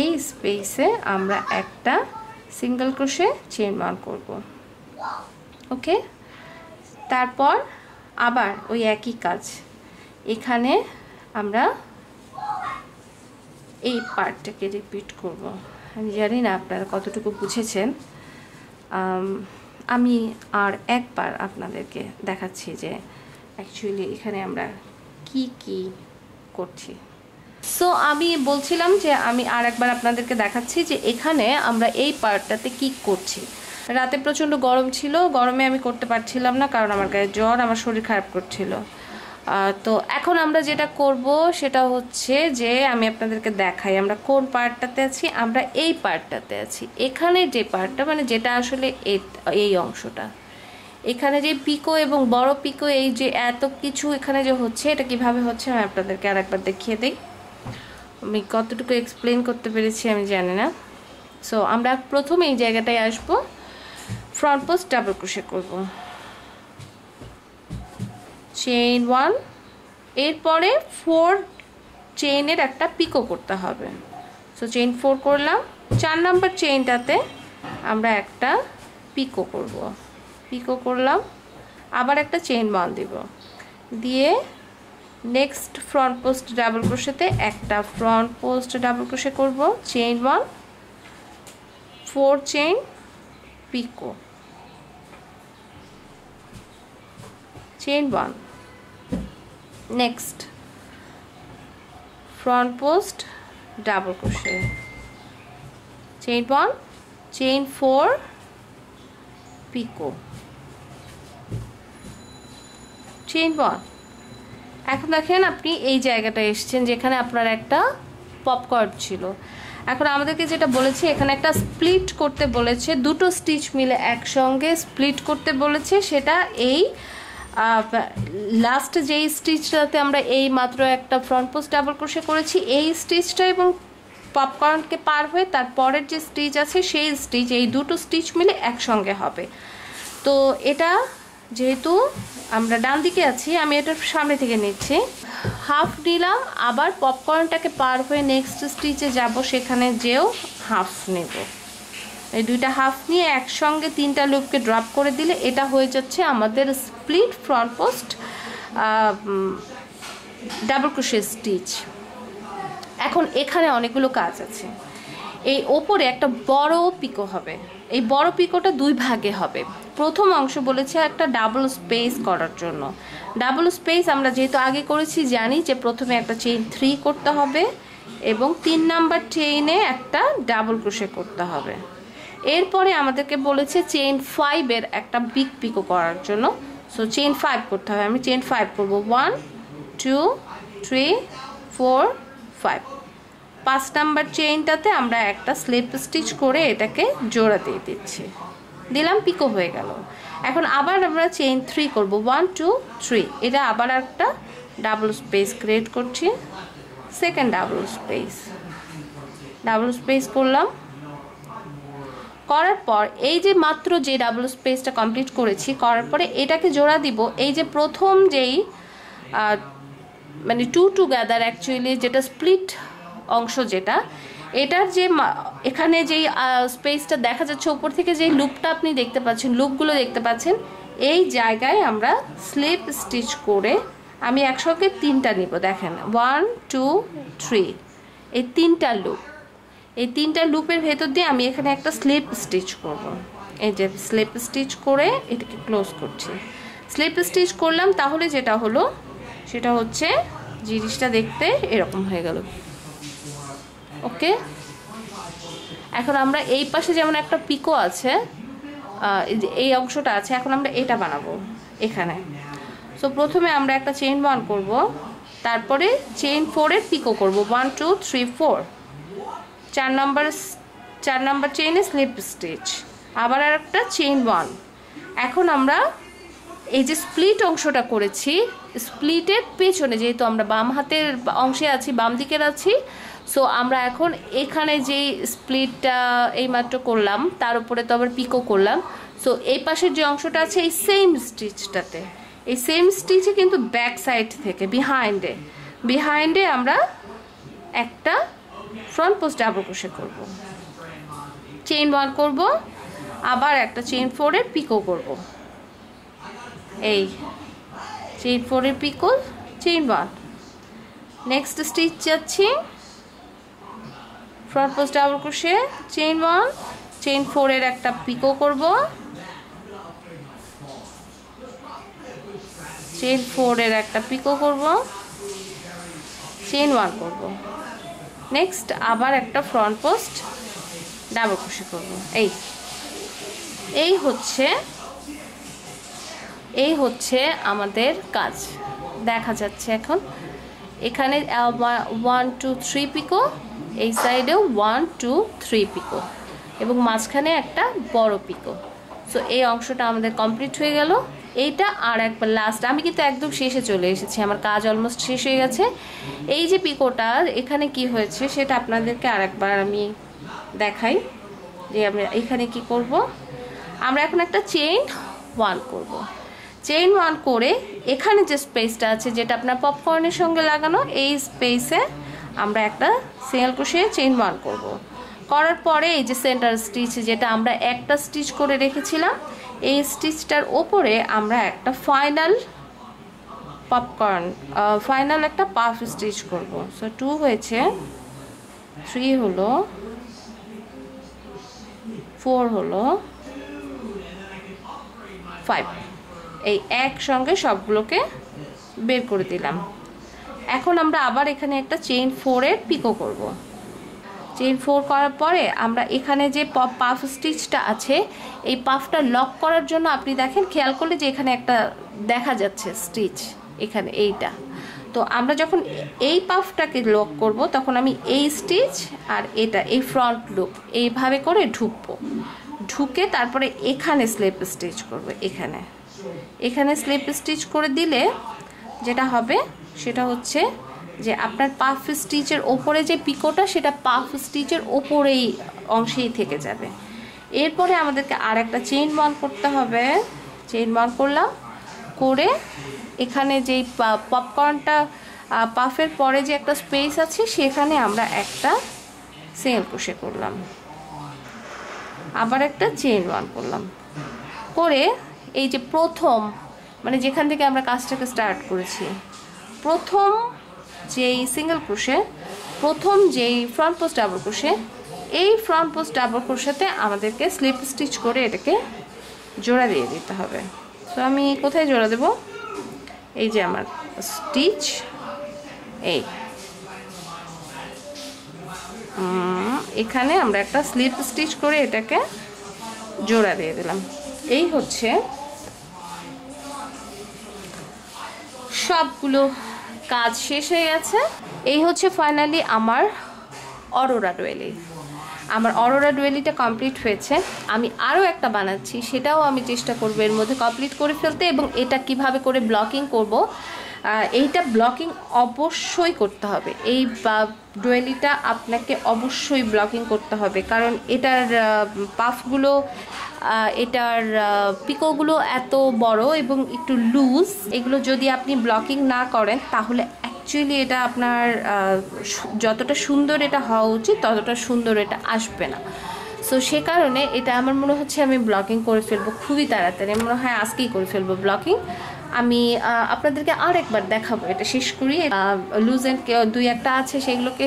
S1: এই স্পেসে আমরা একটা সিঙ্গেল ক্রোশে চেইন 1 করব। ওকে, তারপর আবার ওই একই কাজ, এখানে আমরা এই পার্টটাকে রিপিট করব। আমি জানি না আপনারা কতটুকু বুঝেছেন, আমি আর একবার আপনাদেরকে দেখাচ্ছি যে অ্যাকচুয়ালি এখানে আমরা কি করছি। সো আমি বলছিলাম যে আমি আর একবার আপনাদেরকে দেখাচ্ছি যে এখানে আমরা এই পার্টটাতে কি করছি। রাতে প্রচণ্ড গরম ছিল, গরমে আমি করতে পারছিলাম না কারণ আমার গায়ে জ্বর, আমার শরীর খারাপ করছিল। তো এখন আমরা যেটা করব সেটা হচ্ছে যে আমি আপনাদেরকে দেখাই আমরা কোন পার্টটাতে আছি। আমরা এই পার্টটাতে আছি, এখানে যে পার্টটা মানে যেটা আসলে এই অংশটা, এখানে যে পিকো এবং বড় পিকো, এই যে এত কিছু এখানে যে হচ্ছে, এটা কিভাবে হচ্ছে আমি আপনাদেরকে আর একবার দেখিয়ে দিই। আমি কতটুকু এক্সপ্লেন করতে পেরেছি আমি জানি না। সো আমরা প্রথমে এই জায়গাটায় আসবো, ফ্রন্ট পোস্ট ডাবল ক্রোশে করব, চেইন 1, এরপরে 4 চেইনের একটা পিকো করতে হবে। সো চেইন 4 করলাম, 4 নাম্বার চেইনটাতে আমরা একটা পিকো করব, পিকো করলাম, আবার একটা চেইন বন্ড দিব, দিয়ে নেক্সট ফ্রন্ট পোস্ট ডাবল ক্রোশেতে একটা ফ্রন্ট পোস্ট ডাবল ক্রোশে করব, chain 1, 4 chain picot, chain 1, next front post double crochet, chain 1, chain 4 picot, chain 1। এখন দেখেন আপনি এই জায়গাটা এসেছেন যেখানে আপনার একটা পপকর্ন ছিল। এখন আমাদেরকে যেটা বলেছে এখানে একটা স্প্লিট করতে বলেছে, দুটো স্টিচ মিলে একসঙ্গে স্প্লিট করতে বলেছে, সেটা এই লাস্ট যেই স্টিচটাতে আমরা এই মাত্র একটা ফ্রন্ট পোস্ট ডাবল ক্রোশে করেছি এই স্টিচটা এবং পপকর্নকে পার হয়ে তারপরের যে স্টিচ আছে সেই স্টিচ, এই দুটো স্টিচ মিলে একসঙ্গে হবে। তো এটা যেহেতু আমরা ডান দিকে আছি, আমি এটার সামনে থেকে নিচ্ছি, হাফ নিলাম, আবার পপকর্নটাকে পার হয়ে নেক্সট স্টিচে যাব, সেখানে যেও হাফ নেব, এই দুইটা হাফ নিয়ে একসঙ্গে 3টা লুপকে ড্রপ করে দিলে এটা হয়ে যাচ্ছে আমাদের split front post double crochet stitch. এখন এখানে অনেকগুলো কাজ আছে। এই ওপরে একটা বড় পিকো হবে, এই বড় পিকোটা 2 ভাগে হবে। প্রথম অংশ বলেছে একটা ডাবল স্পেস করার জন্য। ডাবল স্পেস আমরা যেহেতু আগে করেছি জানি যে প্রথমে একটা চেইন 3 করতে হবে এবং 3 নাম্বার চেইনে একটা ডাবল ক্রোশে করতে হবে। এরপরে আমাদেরকে বলেছে চেইন 5 এর একটা বিগ পিকো করার জন্য, সো চেইন 5 করতে হবে। আমি চেইন 5 করব, 1 2 3 4 5। 5 নাম্বার চেইনটাতে আমরা একটা স্লিপ স্টিচ করে এটাকে জোড়া দিয়ে দিচ্ছি, দিলাম, পিকো হয়ে গেল। এখন আবার আমরা চেইন 3 করব, 1 2 3, এটা আবার একটা ডাবল স্পেস ক্রিয়েট করছি, সেকেন্ড ডাবল স্পেস করলাম। করার পর এই যে মাত্র যে ডাবল স্পেসটা কমপ্লিট করেছি, করার পরে এটাকে জোড়া দিব এই যে প্রথম যেই মানে 2 টুগেদার অ্যাকচুয়ালি যেটা স্প্লিট অংশ, যেটা এটার যে এখানে যেই স্পেসটা দেখা যাচ্ছে উপর থেকে, যে লুপটা আপনি দেখতে পাচ্ছেন, লুপগুলো দেখতে পাচ্ছেন, এই জায়গায় আমরা স্লিপ স্টিচ করে আমি একসঙ্গে 3টা নিব। দেখেন 1 2 3, এই 3টা লুপ, এই 3টা লুপের ভেতর দিয়ে আমি এখানে একটা স্লিপ স্টিচ করব। এই যে স্লিপ স্টিচ করে এটাকে ক্লোজ করছি, স্লিপ স্টিচ করলাম। তাহলে যেটা হলো সেটা হচ্ছে জিনিসটা দেখতে এরকম হয়ে গেল। ওকে, এখন আমরা এই পাশে যেমন একটা পিকো আছে, এই অংশটা আছে, এখন আমরা এটা বানাবো এখানে। সো প্রথমে আমরা একটা চেইন 1 করব, তারপরে চেইন 4 এর পিকো করব, 1 2 3 4, 4 নাম্বার চেইনে স্লিপ স্টিচ, আবার আর একটা চেইন 1। এখন আমরা এই যে স্প্লিট অংশটা করেছি, স্প্লিটের পেছনে যেহেতু আমরা বাম হাতের অংশে আছি, বাম দিকের আছি, সো আমরা এখন এখানে যেই স্প্লিটটা এইমাত্র করলাম তার উপরে তো আবার পিকো করলাম। সো এই পাশের যে অংশটা আছে এই সেম স্টিচটাতে, এই সেম স্টিচে কিন্তু ব্যাক সাইড থেকে বিহাইন্ডে আমরা একটা ফ্রন্ট পোস্ট ডাবল ক্রোশে করব, চেইন 1 করব, আবার একটা চেইন 4 এর পিকো করব, এই চেইন 4 এর পিকো, চেইন 1, নেক্সট স্টিচ যাচ্ছি, front post double crochet, chain 1, chain 4 এর একটা পিকো করব, চেইন 4 এর একটা পিকো করব, চেইন 1 করব, নেক্সট আবার একটা ফ্রন্ট পোস্ট ডাবল ক্রোশে করব। এই হচ্ছে আমাদের কাজ। দেখা যাচ্ছে এখন এখানে 1 2 3 পিকো, এই সাইডেও 1 2 3 পিকো এবং মাঝখানে একটা বড় পিকো। সো এই অংশটা আমাদের কমপ্লিট হয়ে গেল। এইটা আর একবার লাস্ট, আমি কিন্তু একদম শেষে চলে এসেছি, আমার কাজ অলমোস্ট শেষ হয়ে গেছে। এই যে পিকোটা এখানে কি হয়েছে সেটা আপনাদেরকে আর একবার আমি দেখাই যে আমরা এখানে কি করব। আমরা এখন একটা চেইন 1 করব, চেইন 1 করে এখানে যে স্পেসটা আছে যেটা আপনার পপকর্নের সঙ্গে লাগানো, এই স্পেসে আমরা একটা সিঙ্গেল ক্রোশে চেইন 1 করব। করার পরে এই যে সেন্টার স্টিচ যেটা আমরা একটা স্টিচ করে রেখেছিলাম, এই স্টিচটার ওপরে আমরা একটা ফাইনাল একটা পাফ স্টিচ করব। সো 2 হয়েছে, 3 হলো, 4 হলো, 5, এই একসঙ্গে সবগুলোকে বের করে দিলাম। এখন আমরা আবার এখানে একটা চেইন 4 এর পিকো করব। চেইন 4 করার পরে আমরা এখানে যে পাফ স্টিচটা আছে, এই পাফটা লক করার জন্য আপনি দেখেন, খেয়াল করলে যে এখানে একটা দেখা যাচ্ছে স্টিচ, এখানে এইটা। তো আমরা যখন এই পাফটাকে লক করব তখন আমি এই স্টিচ আর এটা এই ফ্রন্ট লুপ এইভাবে করে ঢুকবো, ঢুকে তারপরে এখানে স্লিপ স্টিচ করব। এখানে স্লিপ স্টিচ করে দিলে যেটা হবে সেটা হচ্ছে যে আপনার পাফ স্টিচের ওপরে যে পিকোটা, সেটা পাফ স্টিচের ওপরেই অংশেই থেকে যাবে। এরপরে আমাদেরকে আর একটা চেইন 1 করতে হবে। চেইন 1 করলাম, করে এখানে যেই পপকর্নটা পাফের পরে যে একটা স্পেস আছে সেখানে আমরা একটা সিঙ্গেল ক্রোশে করলাম, আবার একটা চেইন 1 করলাম, করে এই যে প্রথম মানে যেখান থেকে আমরা কাজটাকে স্টার্ট করেছি, প্রথম যেই সিঙ্গেল ক্রোশে, প্রথম যেই ফ্রন্ট পোস্ট ডাবল ক্রোশে, এই ফ্রন্ট পোস্ট ডাবল ক্রোশেতে আমাদেরকে স্লিপ স্টিচ করে এটাকে জোড়া দিয়ে দিতে হবে। তো আমি কোথায় জোড়া দেব? এই যে আমার স্টিচ, এই এখানে আমরা একটা স্লিপ স্টিচ করে এটাকে জোড়া দিয়ে দিলাম। এই হচ্ছে সবগুলো কাজ শেষ হয়ে গেছে। এই হচ্ছে ফাইনালি আমার অরোরা ডুয়েলি। আমার অরোরা ডুয়েলিটা কমপ্লিট হয়েছে। আমি আরও একটা বানাচ্ছি, সেটাও আমি চেষ্টা করব এর মধ্যে কমপ্লিট করে ফেলতে। এবং এটা কিভাবে করে ব্লকিং করব, এইটা ব্লকিং অবশ্যই করতে হবে। এই ডুয়েলিটা আপনাকে অবশ্যই ব্লকিং করতে হবে, কারণ এটার পাফগুলো, এটার পিকোগুলো এত বড় এবং একটু লুজ। এগুলো যদি আপনি ব্লকিং না করেন তাহলে অ্যাকচুয়ালি এটা আপনার যতটা সুন্দর এটা হওয়া উচিত ততটা সুন্দর এটা আসবে না। সো সে কারণে এটা আমার মনে হচ্ছে আমি ব্লকিং করে ফেলবো খুবই তাড়াতাড়ি, মনে হয় আজকেই করে ফেলবো ব্লকিং। আমি আপনাদেরকে আর একবার দেখাবো, এটা শেষ করি। লুজ এন্ড 2-1টা আছে, সেগুলোকে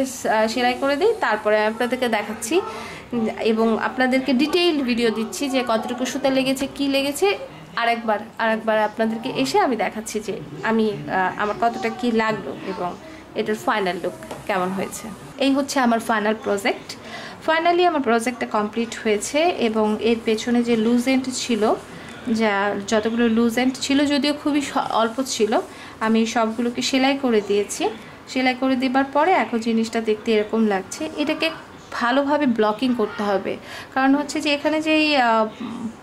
S1: সেলাই করে দিই, তারপরে আপনাদেরকে দেখাচ্ছি এবং আপনাদেরকে ডিটেইলড ভিডিও দিচ্ছি যে কতটুকু সুতা লেগেছে, কি লেগেছে। আরেকবার আপনাদেরকে এসে আমি দেখাচ্ছি যে আমি আমার কতটা কি লাগলো এবং এটার ফাইনাল লুক কেমন হয়েছে। এই হচ্ছে আমার ফাইনাল প্রজেক্ট। ফাইনালি আমার প্রজেক্টটা কমপ্লিট হয়েছে এবং এর পেছনে যে লুজ এন্ড ছিল, যতগুলো লুজ এন্ড ছিল, যদিও খুবই অল্প ছিল, আমি সবগুলোকে সেলাই করে দিয়েছি। সেলাই করে দেবার পরে এখন জিনিসটা দেখতে এরকম লাগছে। এটাকে ভালোভাবে ব্লকিং করতে হবে, কারণ হচ্ছে যে এখানে যেই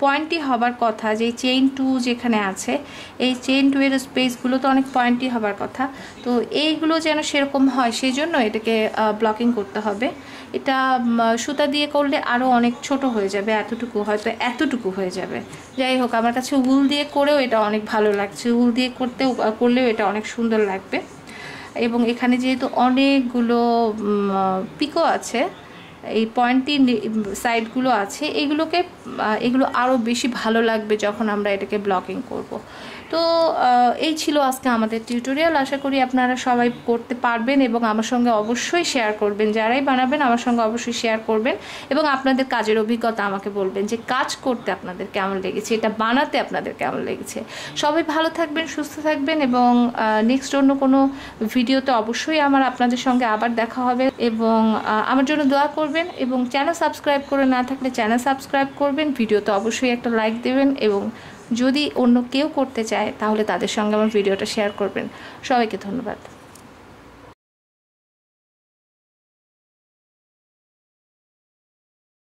S1: পয়েন্টি হবার কথা, যেই চেইন 2 যেখানে আছে, এই চেইন 2 এর স্পেসগুলো তো অনেক পয়েন্টি হবার কথা। তো এইগুলো যেন সেরকম হয় সেই জন্য এটাকে ব্লকিং করতে হবে। এটা সুতা দিয়ে করলে আরও অনেক ছোট হয়ে যাবে, হয়তো এতটুকু হয়ে যাবে। যাই হোক, আমার কাছে উল দিয়ে করেও এটা অনেক ভালো লাগছে, উল দিয়ে করলেও এটা অনেক সুন্দর লাগবে। এবং এখানে যেহেতু অনেকগুলো পিকো আছে, এই পয়েন্টি সাইডগুলো আছে, এগুলো আরও বেশি ভালো লাগবে যখন আমরা এটাকে ব্লকিং করব। তো এই ছিল আজকে আমাদের টিউটোরিয়াল। আশা করি আপনারা সবাই করতে পারবেন এবং আমার সঙ্গে অবশ্যই শেয়ার করবেন। যারাই বানাবেন আমার সঙ্গে অবশ্যই শেয়ার করবেন এবং আপনাদের কাজের অভিজ্ঞতা আমাকে বলবেন যে কাজ করতে আপনাদের কেমন লেগেছে, এটা বানাতে আপনাদের কেমন লেগেছে। সবাই ভালো থাকবেন, সুস্থ থাকবেন এবং নেক্সট অন্য কোনো ভিডিওতে অবশ্যই আপনাদের সঙ্গে আবার দেখা হবে। এবং আমার জন্য দোয়া করবেন এবং চ্যানেল সাবস্ক্রাইব করে না থাকলে চ্যানেল সাবস্ক্রাইব করবেন, ভিডিওতে অবশ্যই একটা লাইক দেবেন এবং যদি অন্য কেউ করতে চায় তাহলে তাদের সঙ্গে আমার ভিডিওটা শেয়ার করবেন। সবাইকে ধন্যবাদ।